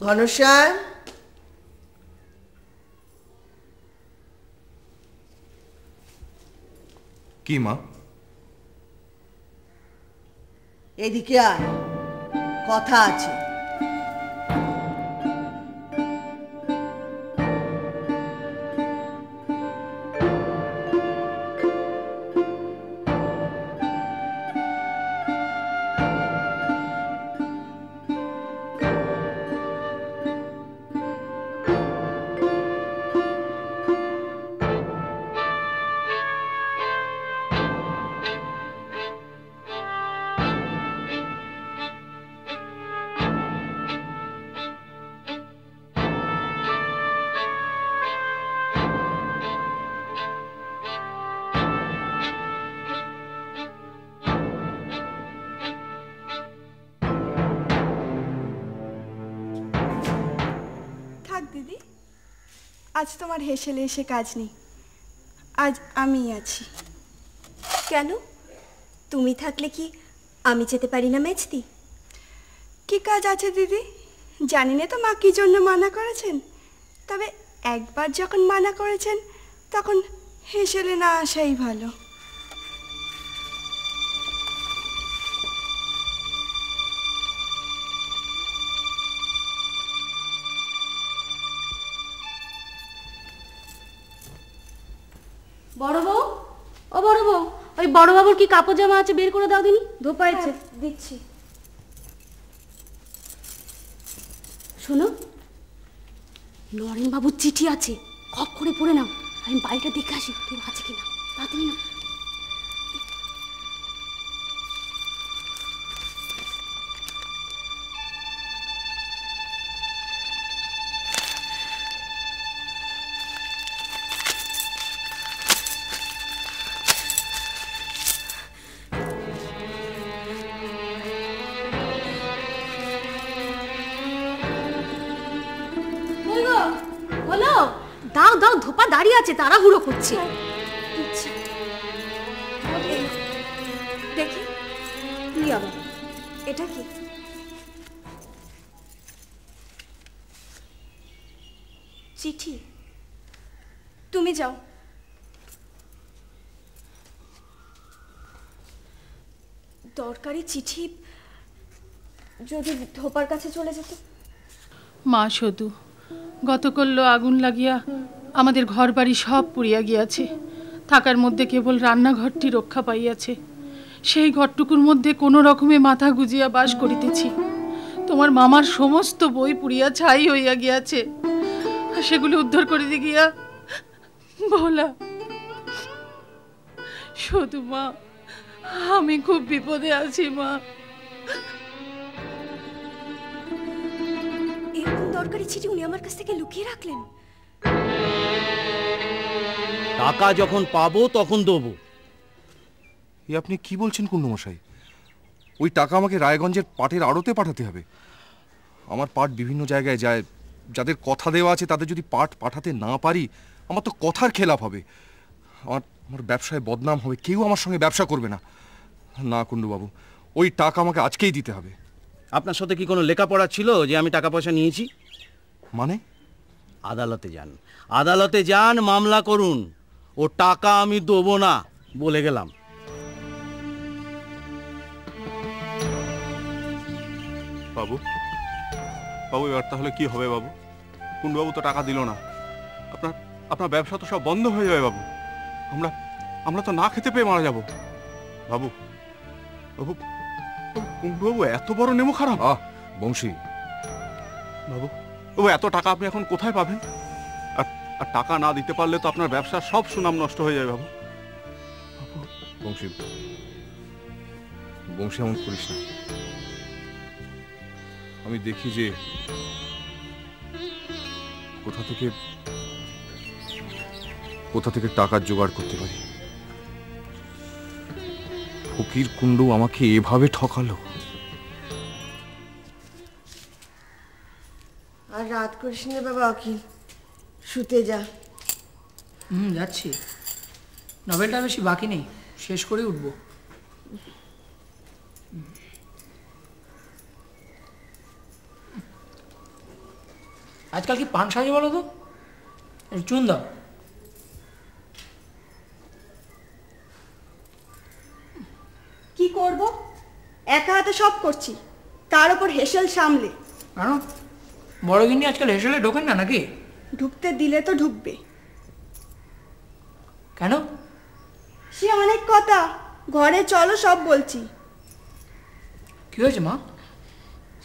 ঘনশ্যাম, কি মা? এদিকে আয়, কথা আছে। দিদি, আজ তোমার হেসেলে এসে কাজ নেই, আজ আমি আছি। কেন? তুমি থাকলে কি আমি যেতে পারি না মেজদি? কি কাজ আছে দিদি? জানি না তো মা কি জন্য মানা করেছেন, তবে একবার যখন মানা করেছেন তখন হেসেলে না আসাই ভালো। বড় বউ, ও বড় বউ, ওই বড় বাবুর কি কাপড় জামা আছে বের করে দাও দিনি, ধোপাইছে। দিচ্ছি। শোনো, নরেন বাবুর চিঠি আছে, খপ করে পড়ে নাও। আমি বাড়িটা দেখে আসি কেউ আছে কিনা, তাড়াতাড়ি না। দাও দাও, ধোপা দাঁড়িয়ে আছে, তাড়াহুড়ো করছে। দেখি কি আবার, এটা কি? চিঠি? তুমি যাও। দরকারি চিঠি যদি ধোপার কাছে চলে যেত। মা শুধু গতকল্য আগুন লাগিয়া আমাদের ঘর বাড়ি সব পুড়িয়া গিয়াছে, থাকার মধ্যে কেবল রান্নাঘরটি রক্ষা পাইয়াছে। সেই ঘরটুকুর মধ্যে কোনো রকমে মাথা গুজিয়া বাস করিতেছি। তোমার মামার সমস্ত বই পুড়িয়া ছাই হইয়া গিয়াছে, সেগুলি উদ্ধার করিতে গিয়া বলা শুধু মা, আমি খুব বিপদে আছি মা। এরকম দরকারি চিঠি উনি আমার কাছ থেকে লুকিয়ে রাখলেন? টাকা যখন পাবো তখন দেবো। এ আপনি কি বলছেন কুণ্ডমশাই? ওই টাকা আমাকে রায়গঞ্জের পাটের আড়তে পাঠাতে হবে? আমার পাট বিভিন্ন জায়গায় যায়, যাদের কথা দেওয়া আছে তাদের যদি পাট পাঠাতে না পারি আমার তো কথার খেলাপ হবে, আমার ব্যবসায় বদনাম হবে, কেউ আমার সঙ্গে ব্যবসা করবে না। না কুণ্ডুবাবু, ওই টাকা আমাকে আজকেই দিতে হবে। আপনার সাথে কি কোনো লেখাপড়া ছিল যে আমি টাকা পয়সা নিয়েছি? মানে? আদালতে যান, আদালতে যান, মামলা করুন। ও টাকা আমি দেবো না বলে গেলাম। বাবু, বাবু এবার তাহলে কি হবে বাবু? কুণ্ডবাবু তো টাকা দিল না, আপনার ব্যবসা তো সব বন্ধ হয়ে যাবে বাবু। আমরা তো না খেতে পেয়ে মারা যাব বাবু। বাবু, কুণ্ডবাবু এত বড় নেমো খারাপ? বংশী বাবু, বাবু এত টাকা আপনি এখন কোথায় পাবেন? আর টাকা না দিতে পারলে তো আপনার ব্যবসার সব সুনাম নষ্ট হয়ে যাবে বাবু। বংশী, বংশী এমন করিস না। আমি দেখি যে কোথা থেকে টাকার জোগাড় করতে পারি। ফকির কুণ্ডু আমাকে এভাবে ঠকালো। আর রাত করিস না বাবা অখিল, শুতে যা। যাচ্ছি, নভেলটা বেশি বাকি নেই, শেষ করে উঠবো। আজকাল কি পান সাজে বলো তো? চুন দাও। কি করব? একা হাতে সব করছি, তার উপর হেসেল সামলে। কেন, বড় গিন্নি আজকাল হেসেলে ঢোকেন না নাকি? ঢুকতে দিলে তো ঢুকবে। কেন? সে অনেক কথা, ঘরে চলো সব বলছি। কি হয়েছে মা?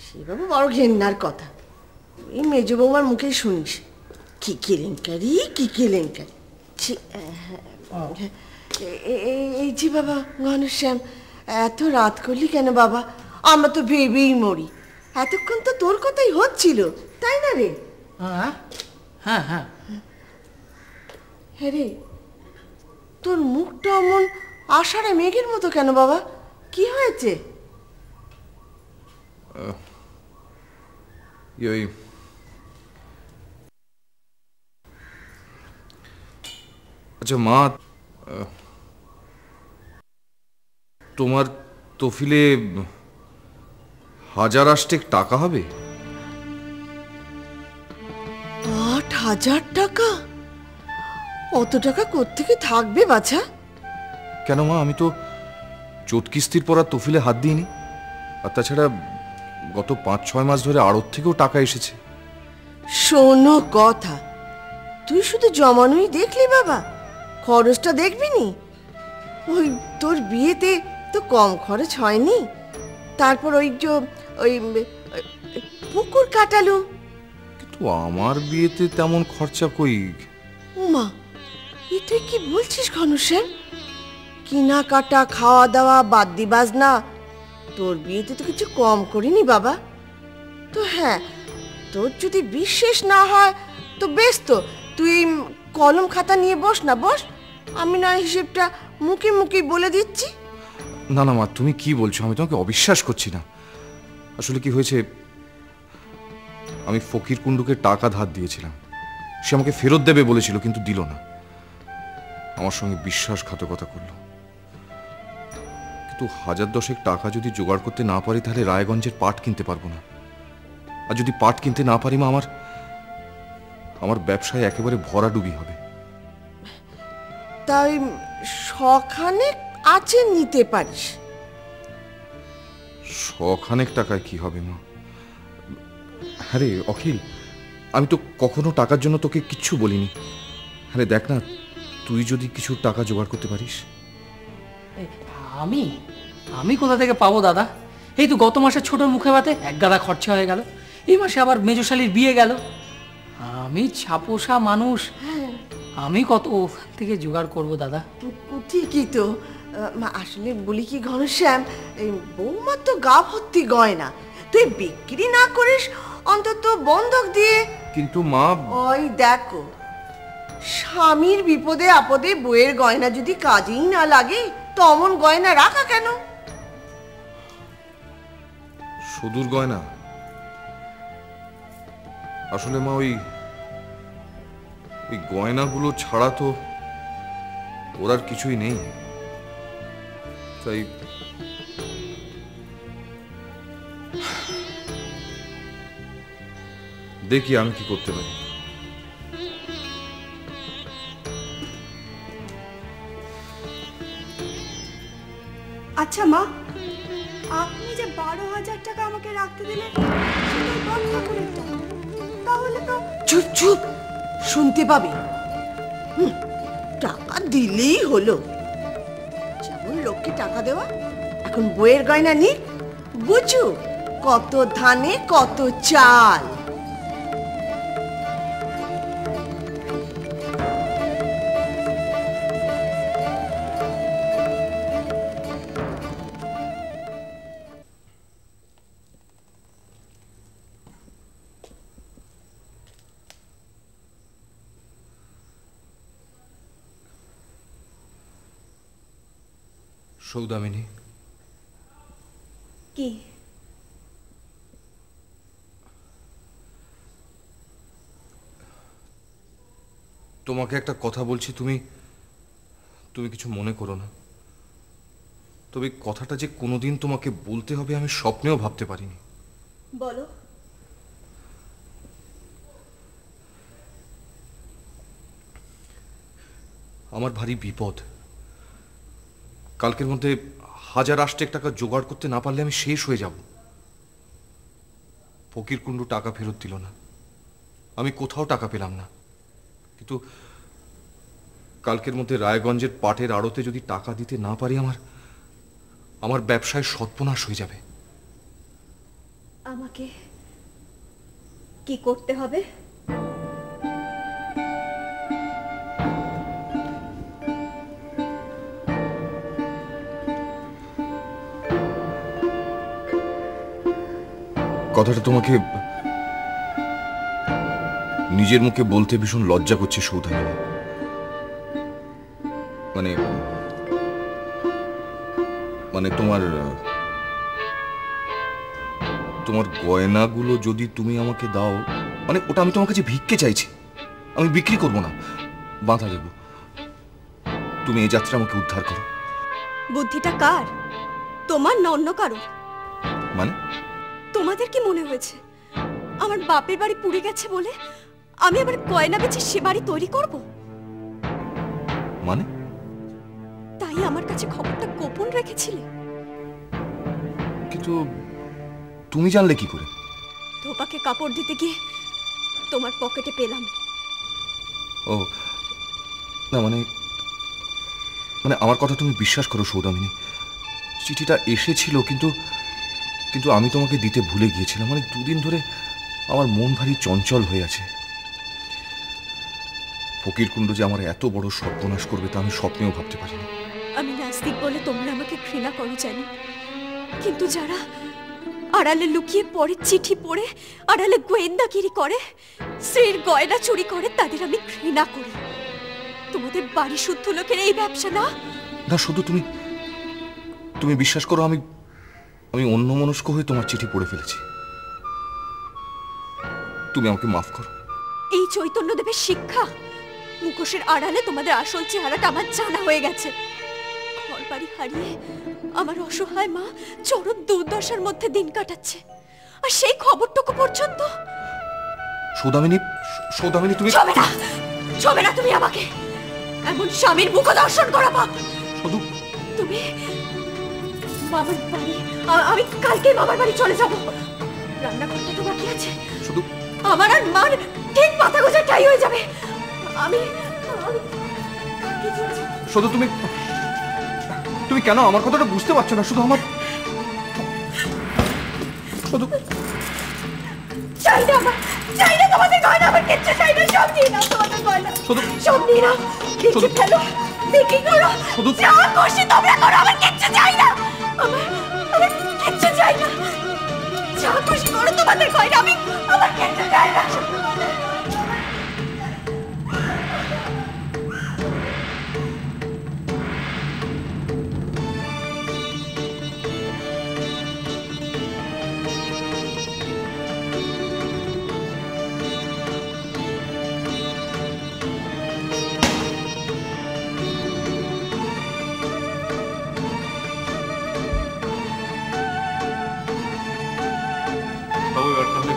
সে বাবু বড় ঘেন্নার কথা, এই মেজ বৌমার মুখে শুনিস কি কেলেঙ্কারি কি কেলেঙ্কারি। এই যে বাবা ঘনশ্যাম, এত রাত করলি কেন বাবা? আমরা তো ভেবেই মরি, এতক্ষণ তো তোর কথাই হচ্ছিল, তাই না রে? হ্যাঁ হ্যাঁ হ্যাঁ। হ্যাঁ রে, তোর মুখটা অমন আষাঢ়ে মেঘের মতো কেন বাবা? কি হয়েছে? ওই আচ্ছা মা, তোমার তফিলে 1000 টাকা হবে? 8,000 টাকা? অত টাকা কোত্থেকে থাকবে বাছা? কেন মা, আমি তো চোট কিস্তির পর আর তফিলে হাত দিইনি। আর তাছাড়া গত 5-6 মাস ধরে আড়ত থেকেও টাকা এসেছে। শোনো কথা, তুই শুধু জমানোই দেখলি বাবা, খরচটা দেখবি নি? ওই তোর বিয়েতে তো কম খরচ হয়নি। তারপর ওই যে ওই পুকুর কাটালো। কিন্তু আমার বিয়েতে তেমন খরচা কই। উমা, এ তুই কি বলছিস ঘনশ্যাম? কিনা কাটা, খাওয়া দাওয়া, বাদ্যি বাজনা, তোর বিয়েতে তো কিছু কম করিনি বাবা। তো হ্যাঁ, তোর যদি বিশ্বাস না হয় তো বেশ, তো তুই কলম খাতা নিয়ে বস না, বস, আমি না হিসেবটা মুখে মুখে বলে দিচ্ছি। না না মা, তুমি কি বলছো? আমি তোমাকে অবিশ্বাস করছি না। আসলে কি হয়েছে, আমি ফকির কুণ্ডুকে টাকা ধার দিয়েছিলাম। সে আমাকে ফেরত দেবে বলেছিল, কিন্তু দিল না। আমার সঙ্গে বিশ্বাসঘাতকতা করলো। কিন্তু 1010 টাকা যদি জোগাড় করতে না পারি, তাহলে রায়গঞ্জের পাট কিনতে পারবো না। আর যদি পাট কিনতে না পারি মা, আমার ব্যবসায় একেবারে ভরাডুবি হবে। তাই শখানে আছে, নিতে পারিস। শখানেক টাকায় কি হবে মা? হ্যাঁ রে অখিল, আমি তো কখনো টাকার জন্য তোকে কিচ্ছু বলিনি। হ্যাঁ দেখ না, তুই যদি কিছু টাকা জোগাড় করতে পারিস। আমি আমি কোথা থেকে পাবো দাদা? এই তো গত মাসে ছোট মুখে ভাতে 1 গাদা খরচা হয়ে গেল, এই মাসে আবার মেজশালীর বিয়ে গেল। আমি ছাপোষা মানুষ, আমি কত থেকে জোগাড় করব দাদা? ঠিকই তো। আসলে বলি কি ঘনশ্যাম, এই বৌমার তো গা ভর্তি গয়না, তুই বিক্রি না করিস অন্তত বন্ধক দিয়ে। কিন্তু মা, ওই দেখো, স্বামীর বিপদে আপদে বইয়ের গয়না যদি কাজেই না লাগে, তো অমন গয়না রাখা কেন? সুদূর গয়না? আসলে মা, ওই গয়নাগুলো ছাড়া তো ওর আর কিছুই নেই। তাই দেখি আমি কি করতে পারি। আচ্ছা মা, আপনি যে 12,000 টাকা আমাকে রাখতে দিলেন, সেটা বন্ধ করে দাও। তাহলে তো চুপ চুপ, শুনতে পাবে। টাকা দিলেই হলো, যেমন লোককে টাকা দেওয়া, এখন বইয়ের গয়না নি, বুঝু কত ধানে কত চাল। সৌদামিনী, কি? তোমাকে একটা কথা বলছি, তুমি কিছু মনে করো না। তবে কথাটা যে কোনোদিন তোমাকে বলতে হবে আমি স্বপ্নেও ভাবতে পারিনি। বলো। আমার ভারী বিপদ। কালকের মধ্যে 1000 টাকা জোগাড় করতে না পারলে আমি শেষ হয়ে যাব। ফকির কুণ্ডু টাকা ফেরত দিল না, আমি কোথাও টাকা পেলাম না। কিন্তু কালকের মধ্যে রায়গঞ্জের পাটের আড়তে যদি টাকা দিতে না পারি, আমার ব্যবসায় সর্বনাশ হয়ে যাবে। আমাকে কি করতে হবে? কথাটা তোমাকে নিজের মুখে বলতে ভীষণ লজ্জা করছে সৌদামিনী। মানে তোমার গয়নাগুলো যদি তুমি আমাকে দাও, মানে ওটা আমি তোমার কাছে ভিক্ষে চাইছি, আমি বিক্রি করব না, বাঁধা দেব। তুমি এই যাত্রা আমাকে উদ্ধার করো। বুদ্ধিটা কার, তোমার না অন্য কারো? মানে তোমাদের কি মনে হয়েছে আমার বাপের বাড়ি পুড়ে গেছে বলে আমি আবার গয়না বেচে সে বাড়ি তৈরি করব? মানে তাই আমার কাছে খবরটা গোপন রেখেছিলে? কিন্তু তুমি জানলে কি করে? ধোপাকে কাপড় দিতে গিয়ে তোমার পকেটে পেলাম। ও না, মানে আমার কথা তুমি বিশ্বাস করো সৌদামিনী, চিঠিটা এসেছিল, কিন্তু আমি তোমাকে দিতে ভুলে গিয়েছিলাম। 2 দিন ধরে আমার মন ভারী চঞ্চল হয়ে আছে। ফকির কুণ্ডু যে আমার এত বড় সর্বনাশ করবে তা আমি স্বপ্নেও ভাবতে পারিনি। আমি নাস্তিক বলে তোমরা আমাকে ঘৃণা করো জানি, কিন্তু যারা আড়ালে লুকিয়ে পড়ে, চিঠি পড়ে আড়ালে গোয়েন্দাগিরি করে, স্ত্রীর গয়না চুরি করে, তাদের আমি ঘৃণা করি। তোমাদের বাড়ি শুদ্ধ লোকের এই ব্যবসা না। না, শুধু তুমি বিশ্বাস করো, আমি অন্যমনস্ক হয়ে তোমার চিঠি পড়ে ফেলেছি। তুমি আমাকে মাফ করো। এই চৈতন্যদেবের শিক্ষা, মুখোশের আড়ালে তোমাদের আসল চেহারাটা আমার জানা হয়ে গেছে। ঘর বাড়ি হারিয়ে আমার অসহায় মা চরম দুর্দশার মধ্যে দিন কাটাচ্ছে, আর সেই খবরটুকু পর্যন্ত সৌদামিনী তুমি ছবে না তুমি আমাকে এমন স্বামীর মুখ দর্শন করাবা। তুমি মামার বাড়ি, আমি কালকে মামার বাড়ি চলে যাব। রান্নাঘরটা তো বাকি আছে, আমার আর মার ঠিক মাথা গোজা ঠাই হয়ে যাবে। আমি শুধু তুমি কেন আমার কথাটা বুঝতে পারছো না? শুধু চাই না তোমাদের গয়না, আমার কিচ্ছু চাই না, সব নিয়ে নাও তোমাদের গয়না, সব নিয়ে নাও, কিছু ফেলো, বিক্রি করো, যা খুশি তোমরা করো, আমার কিচ্ছু চাই না, আমার কিচ্ছু চাই না, যা খুশি করো তোমাদের গয়না, আমার কিচ্ছু চাই না।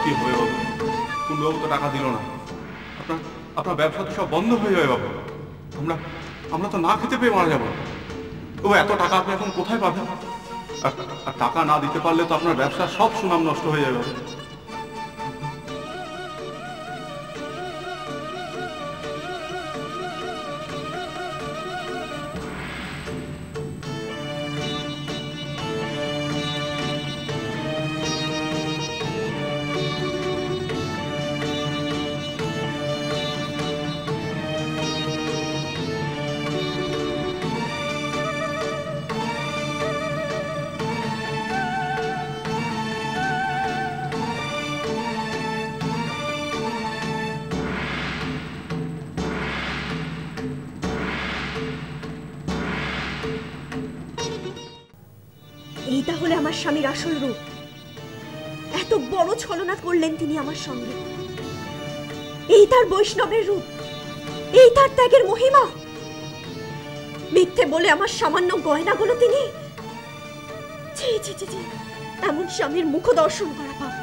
কি হবে বাবু? কুণ্ডবাবু তো টাকা দিল না, আপনার ব্যবসা তো সব বন্ধ হয়ে যাবে বাবু। আমরা তো না খেতে পেয়ে মারা যাবো। ও এত টাকা আপনি এখন কোথায় পাবেন? আর টাকা না দিতে পারলে তো আপনার ব্যবসার সব সুনাম নষ্ট হয়ে যাবে। এই তাহলে আমার স্বামীর আসল রূপ। এত বড় ছলনা করলেন তিনি আমার সঙ্গে। এই তার বৈষ্ণবের রূপ, এই তার ত্যাগের মহিমা। মিথ্যে বলে আমার সামান্য গয়নাগুলো তিনি এমন স্বামীর মুখ দর্শন করা পাপ।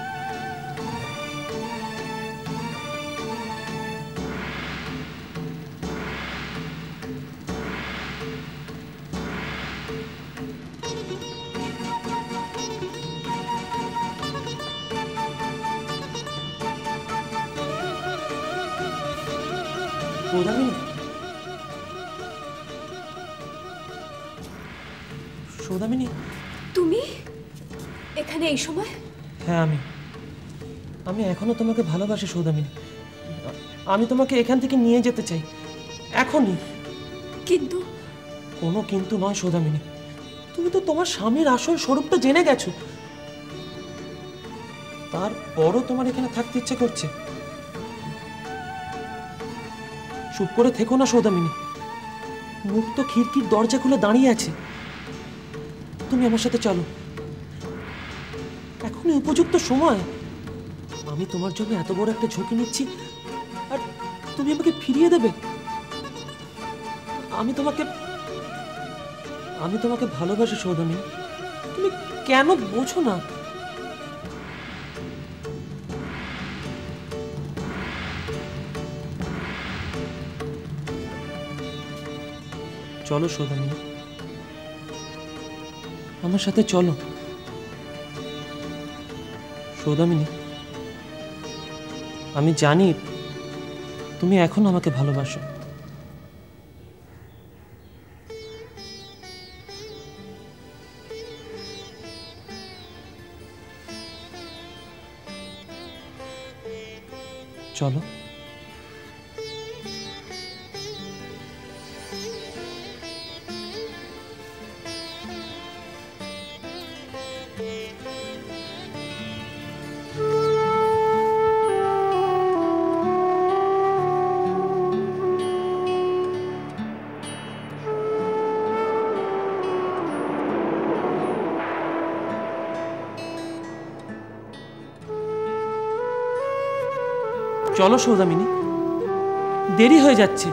সৌদামিনী, সৌদামিনী, তুমি এখানে এই সময়? হ্যাঁ আমি এখনো তোমাকে ভালোবাসি সৌদামিনী। আমি তোমাকে এখান থেকে নিয়ে যেতে চাই এখনই। কিন্তু কোনো কিন্তু নয় সৌদামিনী, তুমি তো তোমার স্বামীর আসল স্বরূপটা জেনে গেছো, তারপরও তোমার এখানে থাকতে ইচ্ছে করছে। চুপ করে থেকো না সৌদামিনী, মুক্ত খিড়কির দরজা খুলে দাঁড়িয়ে আছে। তুমি আমার সাথে চলো, এখনই উপযুক্ত সময়। আমি তোমার জন্য এত বড় একটা ঝুঁকি নিচ্ছি, আর তুমি আমাকে ফিরিয়ে দেবে? আমি তোমাকে ভালোবাসি সৌদামিনী, তুমি কেন বোঝো না? চলো সৌদামিনী, আমার সাথে চলো। সৌদামিনী, আমি জানি তুমি এখনো আমাকে ভালোবাসো। চলো। চলো সৌদামিনী, দেরি হয়ে যাচ্ছে।